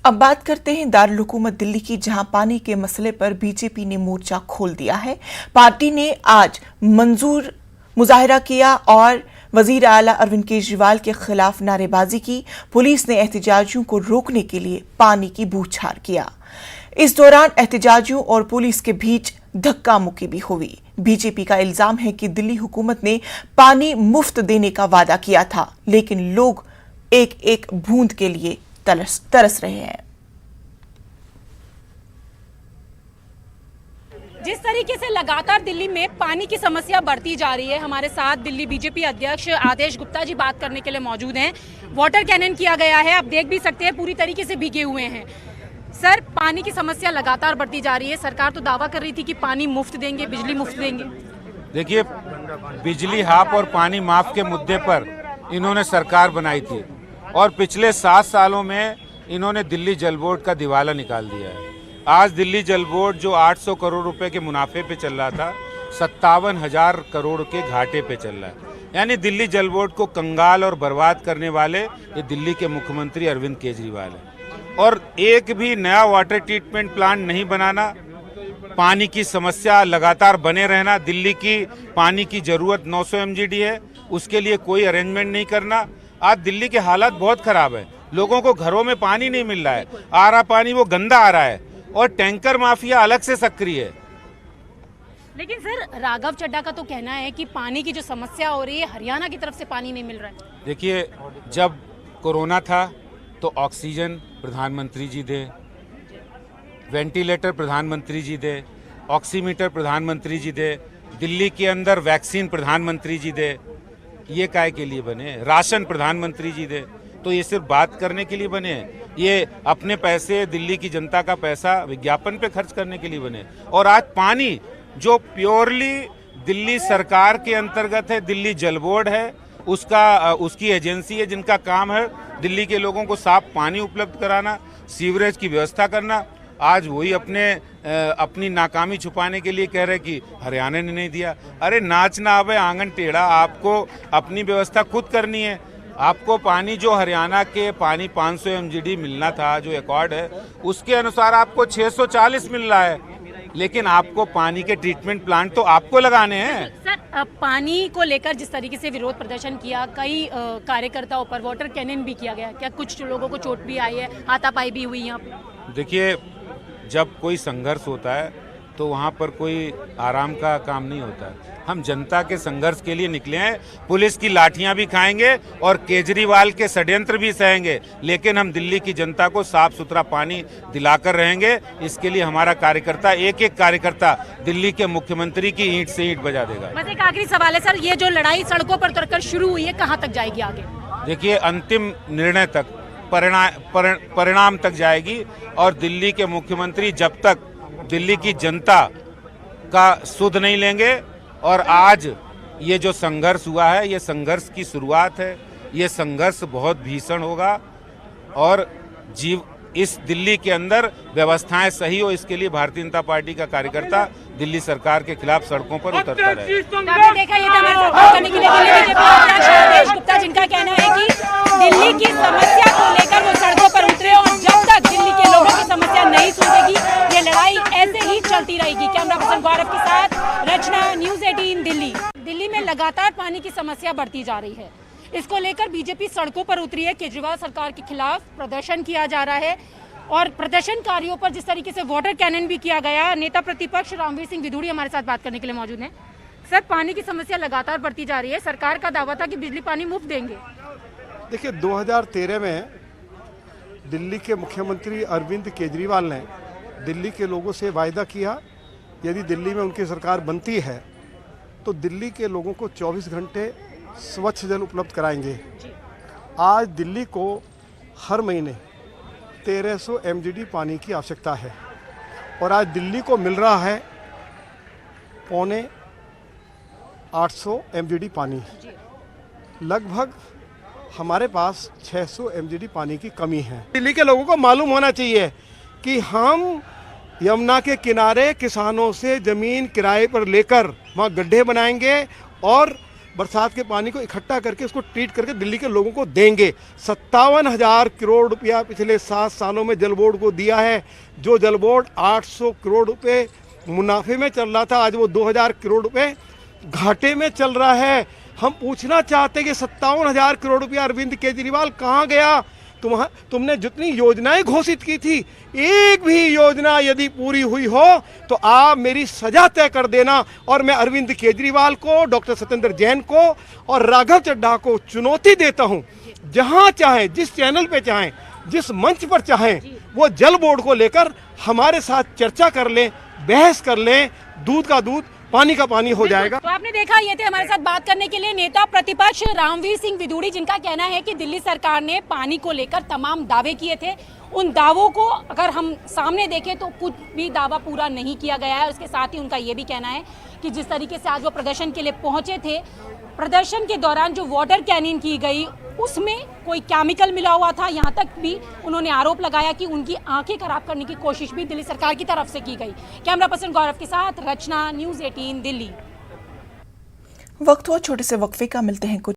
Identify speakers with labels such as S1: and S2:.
S1: अब बात करते हैं दारुल हुकूमत दिल्ली की, जहां पानी के मसले पर बीजेपी ने मोर्चा खोल दिया है। पार्टी ने आज मुजाहिरा किया और वजीर आला अरविंद केजरीवाल के खिलाफ नारेबाजी की। पुलिस ने एहतजाजियों को रोकने के लिए पानी की बूछार किया। इस दौरान एहतजाजियों और पुलिस के बीच धक्का मुक्की भी हुई। बीजेपी का इल्जाम है कि दिल्ली हुकूमत ने पानी मुफ्त देने का वादा किया था, लेकिन लोग एक एक बूंद के लिए तरस रहे हैं।
S2: जिस तरीके से लगातार दिल्ली में पानी की समस्या बढ़ती जा रही है, हमारे साथ दिल्ली बीजेपी अध्यक्ष आदेश गुप्ता जी बात करने के लिए मौजूद हैं। वाटर कैनन किया गया है, आप देख भी सकते हैं पूरी तरीके से भीगे हुए हैं। सर, पानी की समस्या लगातार बढ़ती जा रही है। सरकार तो दावा कर रही थी कि पानी मुफ्त देंगे, बिजली मुफ्त देंगे।
S3: देखिए, बिजली हाफ और पानी माफ के मुद्दे पर इन्होंने सरकार बनाई थी और पिछले 7 सालों में इन्होंने दिल्ली जल बोर्ड का दिवाला निकाल दिया है। आज दिल्ली जल बोर्ड जो 800 करोड़ रुपए के मुनाफे पे चल रहा था, 57,000 करोड़ के घाटे पे चल रहा है। यानी दिल्ली जल बोर्ड को कंगाल और बर्बाद करने वाले ये दिल्ली के मुख्यमंत्री अरविंद केजरीवाल है। और एक भी नया वाटर ट्रीटमेंट प्लांट नहीं बनाना, पानी की समस्या लगातार बने रहना। दिल्ली की पानी की जरूरत 900 MGD है, उसके लिए कोई अरेंजमेंट नहीं करना। आज दिल्ली के हालात बहुत खराब है, लोगों को घरों में पानी नहीं मिल रहा है, आ रहा पानी वो गंदा आ रहा है और टैंकर माफिया अलग से सक्रिय है।
S2: लेकिन सर, राघव चड्ढा का तो कहना है कि पानी की जो समस्या हो रही है, हरियाणा की तरफ से पानी नहीं मिल रहा है।
S3: देखिए, जब कोरोना था तो ऑक्सीजन प्रधानमंत्री जी दे, वेंटिलेटर प्रधानमंत्री जी दे, ऑक्सीमीटर प्रधानमंत्री जी दे, दिल्ली के अंदर वैक्सीन प्रधानमंत्री जी दे। ये काय के लिए बने? राशन प्रधानमंत्री जी दे। तो ये सिर्फ बात करने के लिए बने? ये अपने पैसे, दिल्ली की जनता का पैसा विज्ञापन पे खर्च करने के लिए बने? और आज पानी जो प्योरली दिल्ली सरकार के अंतर्गत है, दिल्ली जल बोर्ड है, उसकी एजेंसी है जिनका काम है दिल्ली के लोगों को साफ पानी उपलब्ध कराना, सीवरेज की व्यवस्था करना। आज वही अपनी नाकामी छुपाने के लिए कह रहे कि हरियाणा ने नहीं दिया। अरे नाच ना आवे आंगन टेढ़ा, आपको अपनी व्यवस्था खुद करनी है। आपको पानी जो हरियाणा के पानी 500 MGD मिलना था, जो रिकॉर्ड है, उसके अनुसार आपको 640 मिल रहा है, लेकिन आपको पानी के ट्रीटमेंट प्लांट तो आपको लगाने हैं।
S2: सर, पानी को लेकर जिस तरीके से विरोध प्रदर्शन किया, कई कार्यकर्ताओं पर वाटर कैनन भी किया गया, क्या कुछ लोगों को चोट भी आई है, हाथापाई भी हुई यहाँ पे?
S3: देखिए, जब कोई संघर्ष होता है तो वहाँ पर कोई आराम का काम नहीं होता है। हम जनता के संघर्ष के लिए निकले हैं। पुलिस की लाठियां भी खाएंगे और केजरीवाल के षड्यंत्र भी सहेंगे, लेकिन हम दिल्ली की जनता को साफ सुथरा पानी दिलाकर रहेंगे। इसके लिए हमारा कार्यकर्ता, एक एक कार्यकर्ता दिल्ली के मुख्यमंत्री की ईंट से ईंट बजा देगा।
S2: बस एक आखिरी सवाल है सर, ये जो लड़ाई सड़कों पर उतरकर शुरू हुई है, कहाँ तक जाएगी आगे?
S3: देखिए, अंतिम निर्णय तक, परिणाम तक जाएगी। और दिल्ली के मुख्यमंत्री जब तक दिल्ली की जनता का सुध नहीं लेंगे, और आज ये जो संघर्ष हुआ है, ये संघर्ष की शुरुआत है। ये संघर्ष बहुत भीषण होगा और इस दिल्ली के अंदर व्यवस्थाएं सही हो, इसके लिए भारतीय जनता पार्टी का कार्यकर्ता दिल्ली सरकार के खिलाफ सड़कों पर उतरता रहे।
S2: देखा, ये हमारे साथ बात करने के लिए आदेश गुप्ता, जिनका कहना है कि दिल्ली की समस्या को लेकर वो सड़कों पर उतरे और जब तक दिल्ली के लोगों की समस्या नहीं सुनेगी, ये लड़ाई ऐसे ही चलती रहेगी। कैमरा पर्सन गौरव के साथ रचना, न्यूज़ 18 दिल्ली। दिल्ली में लगातार पानी की समस्या बढ़ती जा रही है, इसको लेकर बीजेपी सड़कों पर उतरी है। केजरीवाल सरकार के खिलाफ प्रदर्शन किया जा रहा है और प्रदर्शनकारियों पर जिस तरीके से वाटर कैनन भी किया गया। नेता प्रतिपक्ष रामवीर सिंह विधूड़ी हमारे साथ बात करने के लिए मौजूद हैं। सर, पानी की समस्या लगातार बढ़ती जा रही है, सरकार का दावा था कि बिजली पानी मुफ्त देंगे।
S4: देखिए, 2013 में दिल्ली के मुख्यमंत्री अरविंद केजरीवाल ने दिल्ली के लोगों से वायदा किया, यदि दिल्ली में उनकी सरकार बनती है तो दिल्ली के लोगों को 24 घंटे स्वच्छ जल उपलब्ध कराएंगे। आज दिल्ली को हर महीने 1300 MGD पानी की आवश्यकता है और आज दिल्ली को मिल रहा है 850 MGD पानी। लगभग हमारे पास 600 MGD पानी की कमी है। दिल्ली के लोगों को मालूम होना चाहिए कि हम यमुना के किनारे किसानों से ज़मीन किराए पर लेकर वहाँ गड्ढे बनाएंगे और बरसात के पानी को इकट्ठा करके उसको ट्रीट करके दिल्ली के लोगों को देंगे। 57,000 करोड़ रुपया पिछले 7 सालों में जल बोर्ड को दिया है। जो जल बोर्ड 800 करोड़ रुपए मुनाफे में चल रहा था, आज वो 2,000 करोड़ रुपए घाटे में चल रहा है। हम पूछना चाहते हैं कि 57,000 करोड़ रुपया अरविंद केजरीवाल कहाँ गया? तुमने जितनी योजनाएं घोषित की थी, एक भी योजना यदि पूरी हुई हो तो आप मेरी सजा तय कर देना। और मैं अरविंद केजरीवाल को, डॉक्टर सत्येंद्र जैन को और राघव चड्ढा को चुनौती देता हूं, जहां चाहे, जिस चैनल पे चाहें, जिस मंच पर चाहें, वो जल बोर्ड को लेकर हमारे साथ चर्चा कर लें, बहस कर लें। दूध का दूध, पानी का पानी हो जाएगा।
S2: तो आपने देखा, ये थे हमारे साथ बात करने के लिए नेता प्रतिपक्ष रामवीर सिंह विदुड़ी, जिनका कहना है कि दिल्ली सरकार ने पानी को लेकर तमाम दावे किए थे। उन दावों को अगर हम सामने देखें तो कुछ भी दावा पूरा नहीं किया गया है। उसके साथ ही उनका ये भी कहना है कि जिस तरीके से आज वो प्रदर्शन के लिए पहुंचे थे, प्रदर्शन के दौरान जो वाटर कैनिंग की गई उसमें कोई केमिकल मिला हुआ था। यहाँ तक भी उन्होंने आरोप लगाया कि उनकी आंखें खराब करने की कोशिश भी दिल्ली सरकार की तरफ से की गई। कैमरा पर्सन गौरव के साथ रचना, न्यूज़ 18 दिल्ली।
S1: वक्त हुआ छोटे से वक्फे का, मिलते हैं कुछ